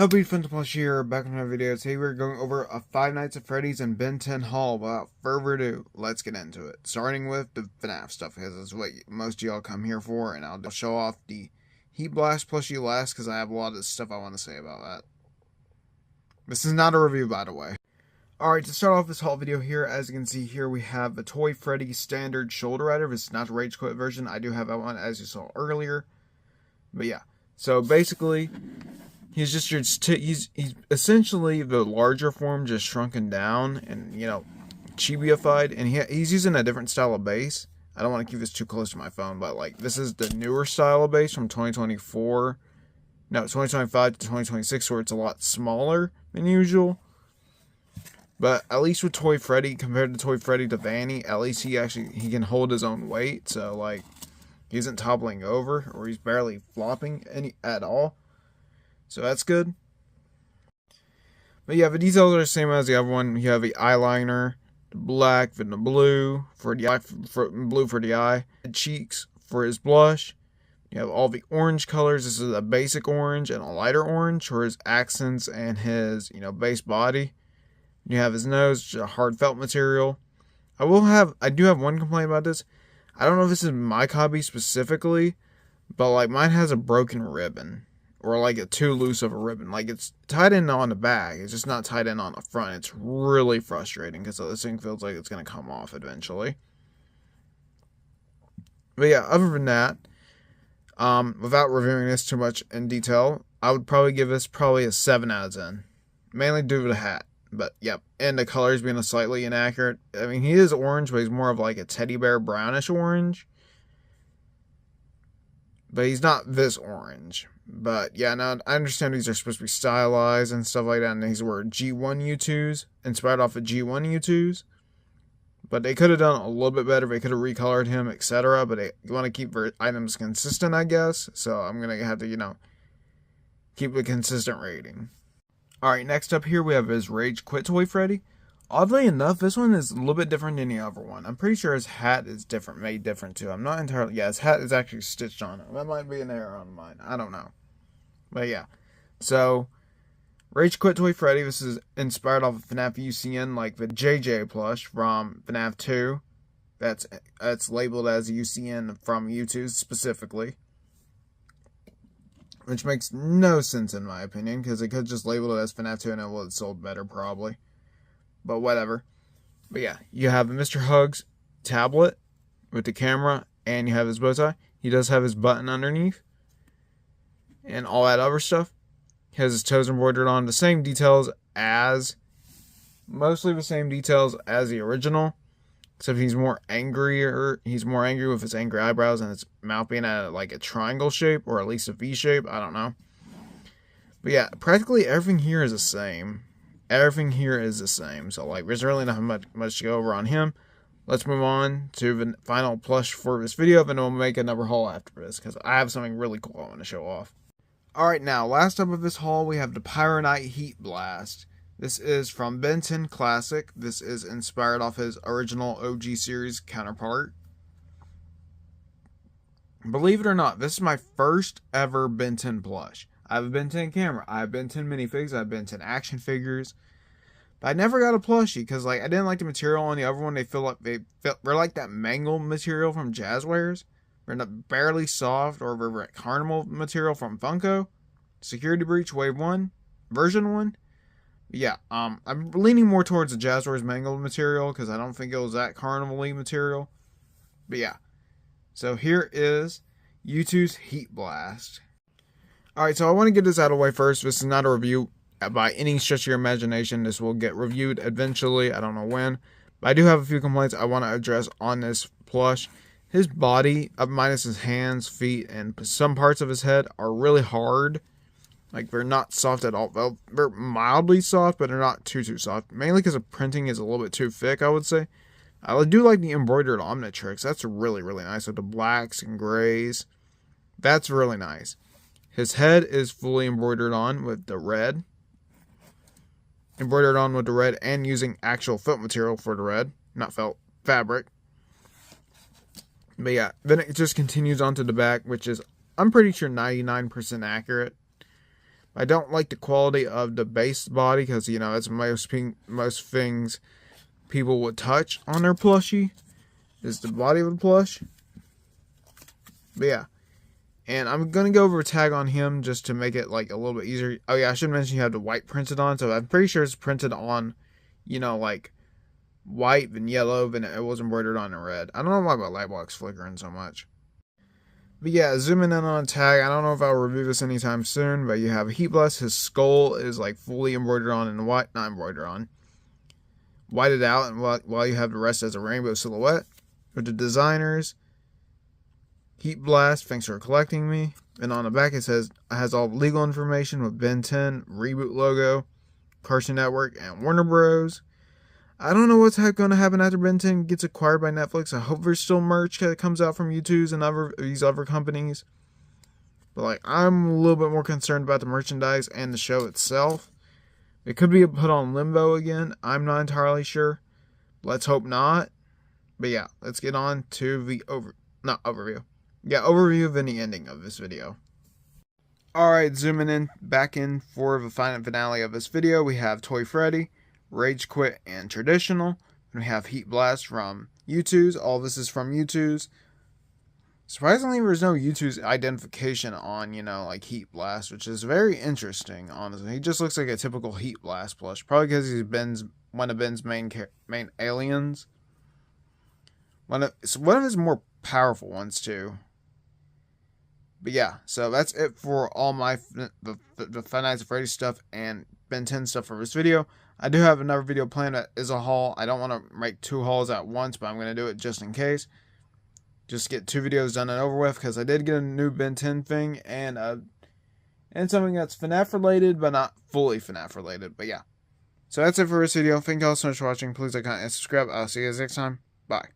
Happy Fnaf here, back in my video. Today we're going over a Five Nights at Freddy's and Ben 10 haul. Without further ado, let's get into it. Starting with the Fnaf stuff, because that's what most of y'all come here for, and I'll show off the Heat Blast plushie last, because I have a lot of stuff I want to say about that. This is not a review, by the way. Alright, to start off this haul video here, as you can see here, we have a Toy Freddy standard shoulder rider. This is not the Rage Quit version. I do have that one, as you saw earlier. But yeah, so basically, he's just he's essentially the larger form, just shrunken down and, you know, chibiified, and he's using a different style of base. I don't want to keep this too close to my phone, but like this is the newer style of base from 2025 to 2026, where it's a lot smaller than usual. But at least with Toy Freddy, compared to Toy Freddy to Vanny, at least he can hold his own weight, so like he isn't toppling over or he's barely flopping at all. So that's good. But yeah, the details are the same as the other one. You have the eyeliner, the black, and the blue for the eye, blue for the eye, the cheeks for his blush. You have all the orange colors. This is a basic orange and a lighter orange for his accents and his, base body. You have his nose, which is a hard felt material. I do have one complaint about this. I don't know if this is my copy specifically, but like mine has a broken ribbon. Or like a too loose of a ribbon. Like it's tied in on the back. It's just not tied in on the front. It's really frustrating because this thing feels like it's going to come off eventually. But yeah, other than that, without reviewing this too much in detail, I would probably give this a 7 out of 10. Mainly due to the hat. But yep, and the colors being slightly inaccurate. I mean, he is orange, but he's more of like a teddy bear brownish orange. But he's not this orange. But yeah, now I understand these are supposed to be stylized and stuff like that. And these were G1 U2s, inspired off of G1 U2s. But they could have done a little bit better. They could have recolored him, etc. But they want to keep their items consistent, I guess. So I'm going to have to, keep a consistent rating. Alright, next up here we have his Rage Quit Toy Freddy. Oddly enough, this one is a little bit different than the other one. I'm pretty sure his hat is made different too. I'm not entirely... Yeah, his hat is actually stitched on it. That might be an error on mine. I don't know. But yeah. So, Rage Quit Toy Freddy. This is inspired off of Fnaf UCN, like the JJ plush from Fnaf 2. That's labeled as UCN from U2 specifically. Which makes no sense in my opinion, because they could just label it as Fnaf 2 and it would have sold better probably. But whatever. But yeah, you have a Mr. Hugs tablet with the camera, and you have his bow tie. He does have his button underneath, and all that other stuff. He has his toes embroidered on. Mostly the same details as the original, except he's more angrier. He's more angry with his angry eyebrows and his mouth being at like a triangle shape, or at least a V shape. I don't know. But yeah, practically everything here is the same. So like there's really not much to go over on him. Let's move on to the final plush for this video, and then we'll make another haul after this, because I have something really cool I want to show off. Alright, now last up of this haul we have the Pyronite Heat Blast. This is from Ben 10 Classic. This is inspired off his original OG series counterpart. Believe it or not, this is my first ever Ben 10 plush. I have a Ben 10 camera, I have Ben 10 minifigs, I have Ben 10 action figures. But I never got a plushie because like I didn't like the material on the other one. They're like that mangled material from Jazzwares. They're not barely soft, or they're carnival material from Funko. Security Breach Wave 1, version 1. Yeah, I'm leaning more towards the Jazzwares mangled material because I don't think it was that carnival-y material. But yeah. So here is U2's Heat Blast. Alright, so I want to get this out of the way first. This is not a review by any stretch of your imagination. This will get reviewed eventually. I don't know when. But I do have a few complaints I want to address on this plush. His body, minus his hands, feet, and some parts of his head, are really hard. Like, they're not soft at all. Well, they're mildly soft, but they're not too soft. Mainly because the printing is a little bit too thick, I would say. I do like the embroidered Omnitrix. That's really, really nice. With the blacks and grays. That's really nice. His head is fully embroidered on with the red. And using actual felt material for the red. Not felt, fabric. But yeah, then it just continues on to the back, which is, I'm pretty sure 99% accurate. I don't like the quality of the base body because, you know, that's most things people would touch on their plushie is the body of the plush. But yeah. And I'm going to go over a tag on him just to make it like a little bit easier. Oh yeah, I should mention you have the white printed on. So I'm pretty sure it's printed on, you know, like white and yellow, but it was embroidered on in red. I don't know why my light box flickering so much. But yeah, zooming in on a tag, I don't know if I'll review this anytime soon, but you have a Heat Blast. His skull is like fully embroidered on in white, not embroidered on, whited out, and while you have the rest as a rainbow silhouette. For the designers, Heat Blast, thanks for collecting me. And on the back it has all legal information with Ben 10, Reboot logo, Cartoon Network, and Warner Bros. I don't know what's going to happen after Ben 10 gets acquired by Netflix. I hope there's still merch that comes out from YouTube's and these other companies. But like, I'm a little bit more concerned about the merchandise and the show itself. It could be put on limbo again. I'm not entirely sure. Let's hope not. But yeah, let's get on to the overview of the ending of this video. Alright, zooming back in for the final finale of this video, we have Toy Freddy, Rage Quit, and Traditional. And we have Heat Blast from YouTube's. All this is from YouTube's. Surprisingly, there's no YouTube's identification on, you know, like Heat Blast, which is very interesting, honestly. He just looks like a typical Heat Blast plush. Probably because he's one of Ben's main aliens. It's one of his more powerful ones, too. But yeah, so that's it for all my the Five Nights at Freddy's stuff and Ben 10 stuff for this video. I do have another video planned that is a haul. I don't want to make 2 hauls at once, but I'm going to do it just in case. Just get 2 videos done and over with, because I did get a new Ben 10 thing and something that's Fnaf related, but not fully Fnaf related. But yeah. So that's it for this video. Thank you all so much for watching. Please like, comment, and subscribe. I'll see you guys next time. Bye.